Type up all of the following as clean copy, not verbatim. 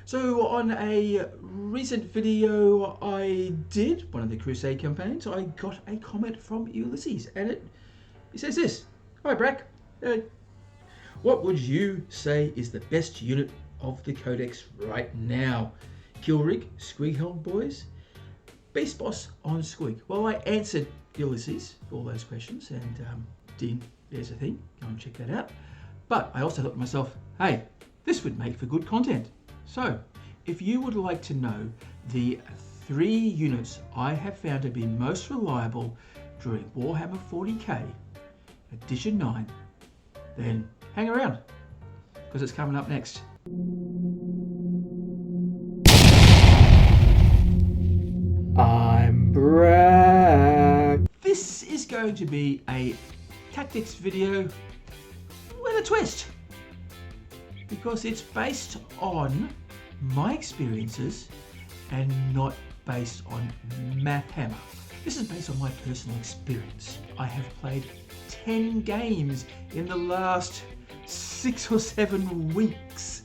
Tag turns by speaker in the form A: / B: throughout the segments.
A: So on a recent video I did, one of the Crusade campaigns, I got a comment from Ulysses, and it says this. Hi Brak, what would you say is the best unit of the Codex right now? Killrig, Squighelm boys, Beast Boss on Squig. Well, I answered Ulysses all those questions, and Dean, there's a thing, go and check that out. But I also thought to myself, hey, this would make for good content. So, if you would like to know the 3 units I have found to be most reliable during Warhammer 40k, Edition 9, then hang around, because it's coming up next. I'm Brak. This is going to be a tactics video with a twist, because it's based on my experiences and not based on Warhammer. This is based on my personal experience. I have played 10 games in the last 6 or 7 weeks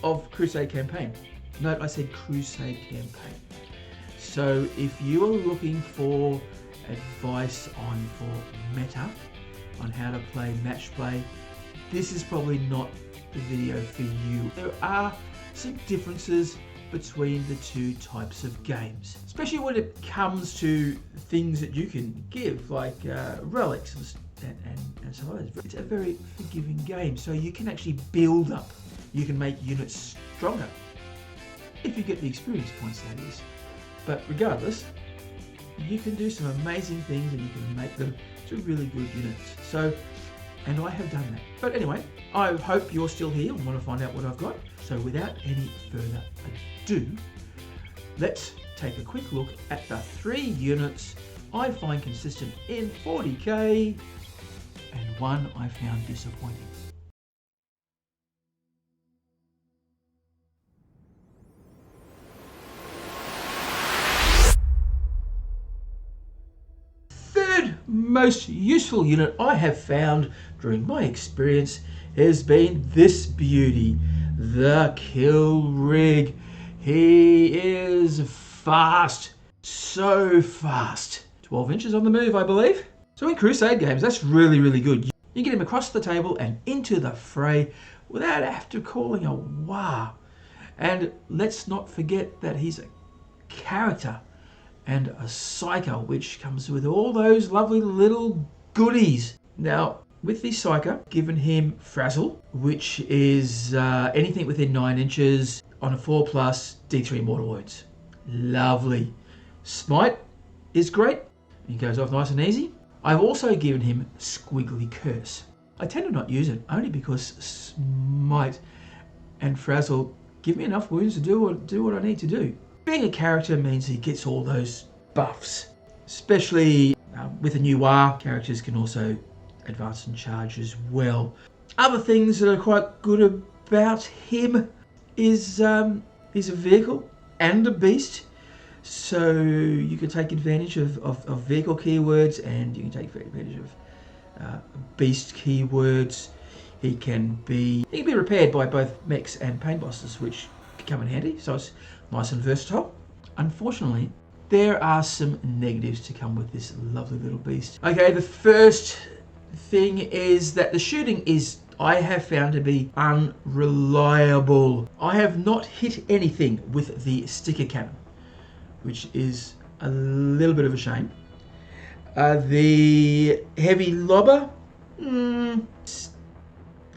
A: of Crusade campaign. Note I said Crusade campaign. So if you are looking for advice for meta, on how to play match play, this is probably not the video for you. There are some differences between the 2 types of games, especially when it comes to things that you can give, like relics and some others. It's a very forgiving game, so you can actually build up. You can make units stronger, if you get the experience points, that is. But regardless, you can do some amazing things and you can make them to really good units. So, and I have done that. But anyway, I hope you're still here and want to find out what I've got. So without any further ado, let's take a quick look at the 3 units I find consistent in 40k and one I found disappointing. Most useful unit I have found during my experience has been this beauty, the Killrig. He is fast, so fast. 12 inches on the move, I believe. So in Crusade games, that's really good. You get him across the table and into the fray without after calling a wah. And let's not forget that he's a character and a psyker, which comes with all those lovely little goodies. Now, with the psyker, given him frazzle, which is anything within 9 inches on a 4+ D3 mortal wounds. Lovely. Smite is great. He goes off nice and easy. I've also given him Squiggly Curse. I tend to not use it only because Smite and frazzle give me enough wounds to do what I need to do. Being a character means he gets all those buffs, especially with a new WAR. Characters can also advance and charge as well. Other things that are quite good about him is he's a vehicle and a beast, so you can take advantage of vehicle keywords and you can take advantage of beast keywords. He can be repaired by both mechs and pain bosses, which can come in handy, so it's nice and versatile. Unfortunately, there are some negatives to come with this lovely little beast. Okay, the first thing is that the shooting I have found to be unreliable. I have not hit anything with the sticker cannon, which is a little bit of a shame. The heavy lobber, it's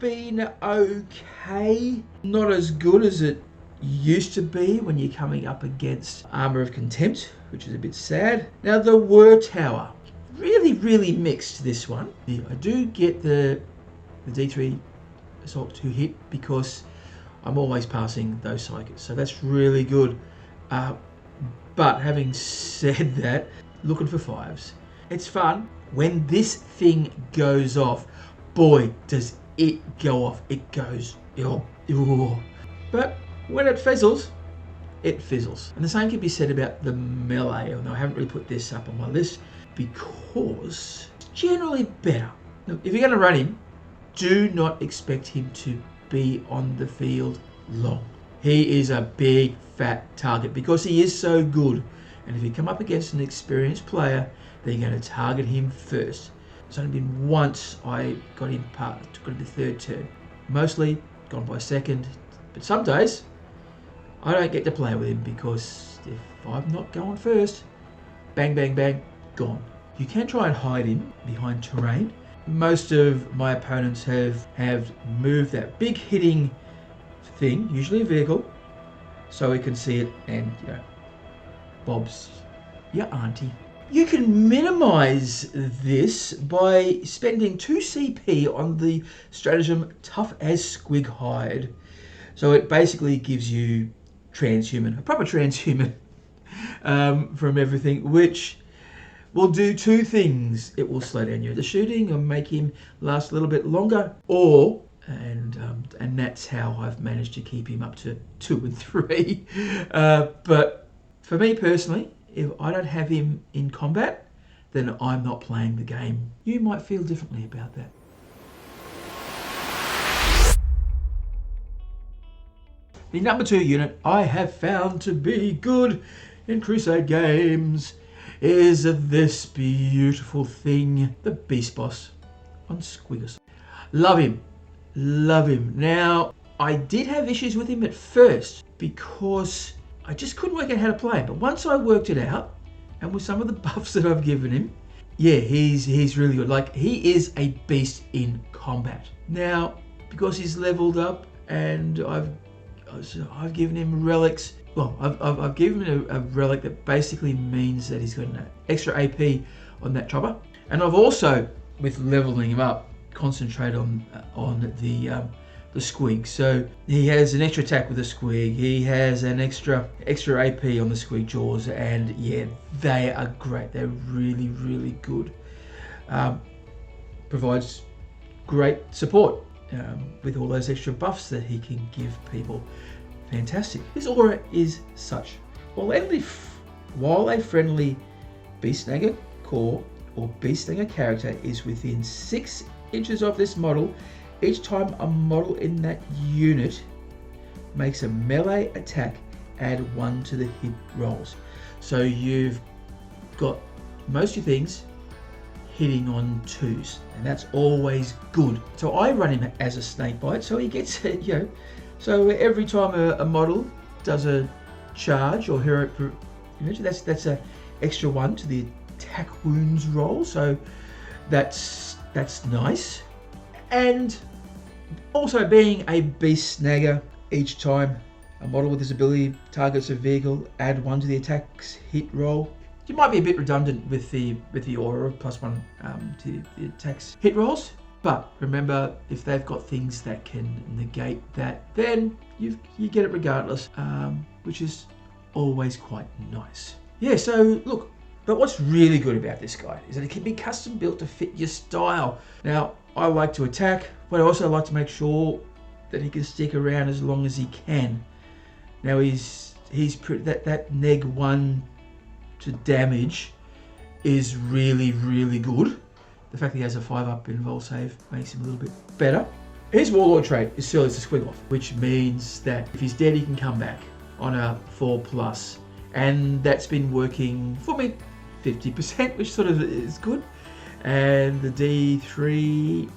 A: been okay. Not as good as it used to be when you're coming up against Armor of Contempt, which is a bit sad. Now the War Tower, really mixed, this one. I do get the D3 assault to hit because I'm always passing those psychers, so that's really good. But having said that, looking for 5s. It's fun. When this thing goes off, boy does it go off. It goes, oh. But when it fizzles, it fizzles. And the same can be said about the melee, although I haven't really put this up on my list because it's generally better. Now, if you're going to run him, do not expect him to be on the field long. he is a big fat target because he is so good. And if you come up against an experienced player, then you're going to target him first. It's only been once I got him the third turn. Mostly gone by second, but some days I don't get to play with him because if I'm not going first, bang, bang, bang, gone. You can try and hide him behind terrain. Most of my opponents have moved that big hitting thing, usually a vehicle, so we can see it and, you know, Bob's your auntie. You can minimize this by spending 2 CP on the stratagem Tough as Squig Hide. So it basically gives you transhuman, a proper transhuman from everything, which will do 2 things. It will slow down the shooting and make him last a little bit longer, and that's how I've managed to keep him up to 2 and 3. But for me personally, if I don't have him in combat, then I'm not playing the game. You might feel differently about that. The number 2 unit I have found to be good in Crusade games is this beautiful thing, the Beast Boss on Squiggers. Love him. Love him. Now, I did have issues with him at first because I just couldn't work out how to play him. But once I worked it out, and with some of the buffs that I've given him, yeah, he's really good. Like, he is a beast in combat. Now, because he's leveled up and I've given him relics. Well, I've given him a relic that basically means that he's got an extra AP on that chopper. And I've also, with leveling him up, concentrated on the squig. So he has an extra attack with the squig. He has an extra AP on the squig jaws, and yeah, they are great. They're really, really good. Provides great support with all those extra buffs that he can give people. Fantastic. His aura is such. While a friendly Beast Snagger core or Beast Snagger character is within 6 inches of this model, each time a model in that unit makes a melee attack, add 1 to the hit rolls. So you've got most of your things hitting on 2s, and that's always good. So I run him as a snake bite, so he gets, so every time a model does a charge or hero, that's a extra 1 to the attack wounds roll. So that's nice. And also being a Beast Snagger, each time a model with this ability targets a vehicle, add 1 to the attack's hit roll. You might be a bit redundant with the aura of +1 to the attack's hit rolls, but remember, if they've got things that can negate that, then you get it regardless, which is always quite nice. Yeah, so look, but what's really good about this guy is that it can be custom built to fit your style. Now, I like to attack, but I also like to make sure that he can stick around as long as he can. Now he's pretty, that neg 1 to damage is really, really good. The fact that he has a 5-up in vol save makes him a little bit better. His warlord trait is still as a squig off, which means that if he's dead, he can come back on a 4+, and that's been working for me 50%, which sort of is good. And the D3,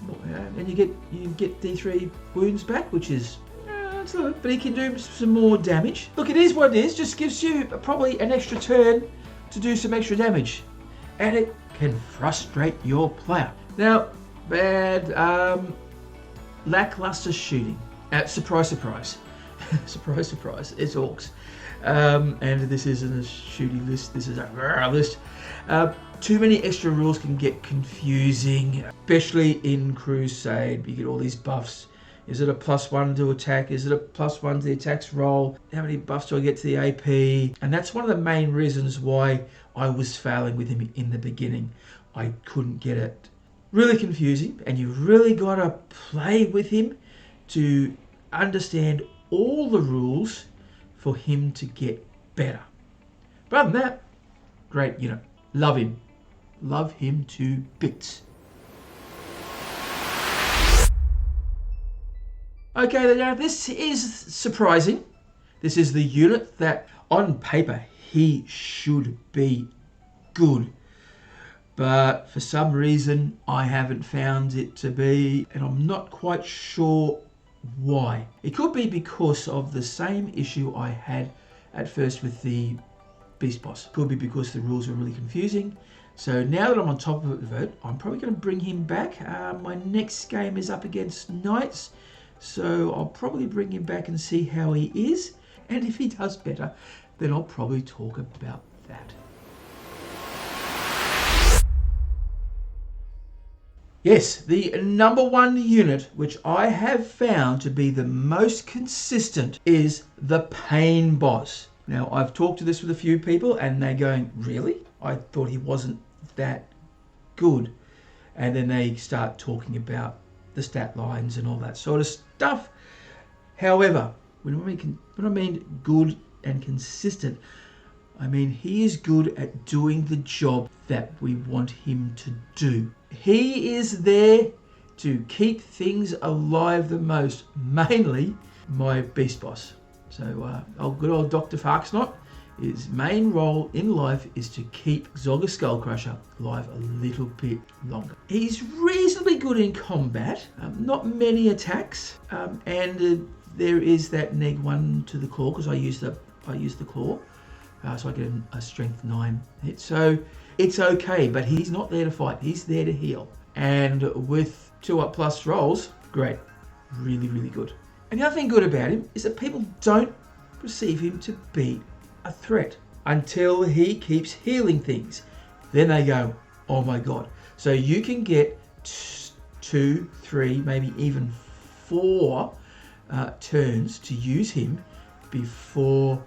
A: and you get D3 wounds back, which is it's a little, but he can do some more damage. Look, it is what it is. Just gives you probably an extra turn to do some extra damage, and it can frustrate your player. Now, bad lackluster shooting. Surprise, surprise, surprise, surprise. It's orcs, and this isn't a shooting list. This is a list. Too many extra rules can get confusing, especially in Crusade. You get all these buffs. Is it a +1 to attack? Is it a +1 to the attacks roll? How many buffs do I get to the AP? And that's one of the main reasons why I was failing with him in the beginning. I couldn't get it. Really confusing, and you really got to play with him to understand all the rules for him to get better. But other than that, great unit. Love him. Love him to bits. Okay, now this is surprising, This is the unit that, on paper, he should be good. But for some reason, I haven't found it to be, and I'm not quite sure why. It could be because of the same issue I had at first with the Beast Boss. Could be because the rules were really confusing. So now that I'm on top of it, I'm probably going to bring him back. My next game is up against Knights, so I'll probably bring him back and see how he is. And if he does better, then I'll probably talk about that. Yes, the number one unit which I have found to be the most consistent is the Pain Boss. Now, I've talked to this with a few people and they're going, really? I thought he wasn't that good. And then they start talking about the stat lines and all that sort of stuff. However, when I mean good and consistent, I mean he is good at doing the job that we want him to do. He is there to keep things alive the most, mainly my Beast Boss. So good old Dr. Farksnot, his main role in life is to keep Zogger Skullcrusher alive a little bit longer. He's reasonably good in combat, not many attacks, and there is that -1 to the claw because I use the claw, so I get a strength 9 hit. So it's okay, but he's not there to fight. He's there to heal. And with 2+ rolls, great, really, really good. And the other thing good about him is that people don't perceive him to be a threat until he keeps healing things. Then they go, oh my god. So you can get 2, 3, maybe even 4 turns to use him before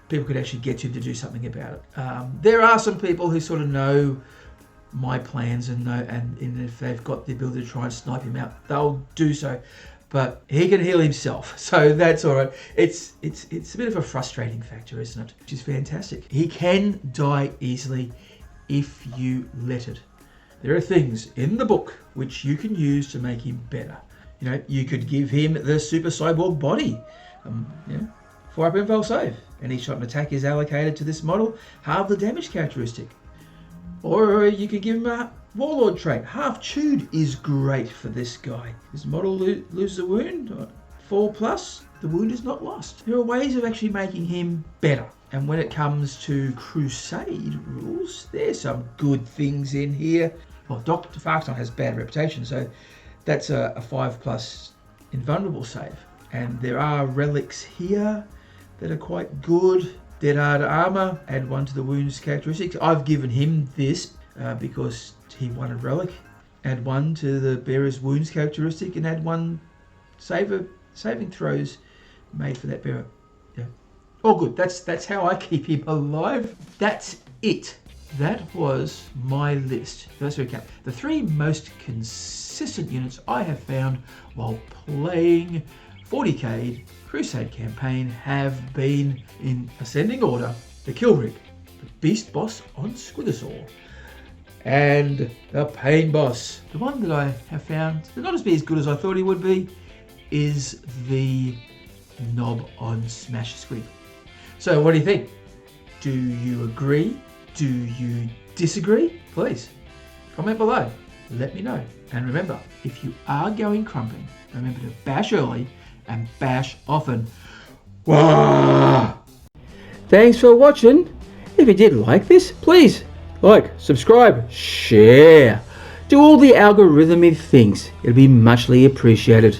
A: people could actually get him to do something about it. There are some people who sort of know my plans and if they've got the ability to try and snipe him out, they'll do so. But he can heal himself, so that's all right. It's a bit of a frustrating factor, isn't it? Which is fantastic. He can die easily if you let it. There are things in the book which you can use to make him better. You know, you could give him the Super Cyborg body. 4-up info save. Any shot and attack is allocated to this model. Halve the damage characteristic. Or you could give him a Warlord trait. Half Chewed is great for this guy. This model loses a wound, 4+, the wound is not lost. There are ways of actually making him better. And when it comes to Crusade rules, there's some good things in here. Well, Dr. Farksnot has bad reputation, so that's a 5+ invulnerable save. And there are relics here that are quite good. Dead Hard Armor, add 1 to the wounds characteristics. I've given him this because he won a relic. Add 1 to the bearer's wounds characteristic and add 1 saving throws made for that bearer. Yeah, all good. That's how I keep him alive. That's it. That was my list. Let's recap. The 3 most consistent units I have found while playing 40k Crusade campaign have been, in ascending order, the Killrig, the Beast Boss on Squigosaur, and the Pain Boss. The one that I have found to not be as good as I thought he would be is the Knob on Smash Squig. So what do you think? Do you agree? Do you disagree? Please comment below. Let me know. And remember, if you are going crumping, remember to bash early and bash often. Wah! Thanks for watching. If you did like this, please like, subscribe, share. Do all the algorithmic things. It'll be muchly appreciated.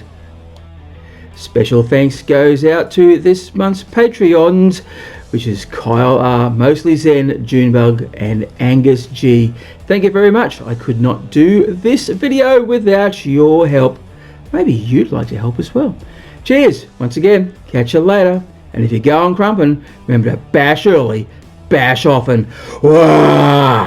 A: Special thanks goes out to this month's Patreons, which is Kyle R, Mostly Zen, Junebug, and Angus G. Thank you very much. I could not do this video without your help. Maybe you'd like to help as well. Cheers, once again, catch you later. And if you're going crumping, remember to bash early, bash often. Wah!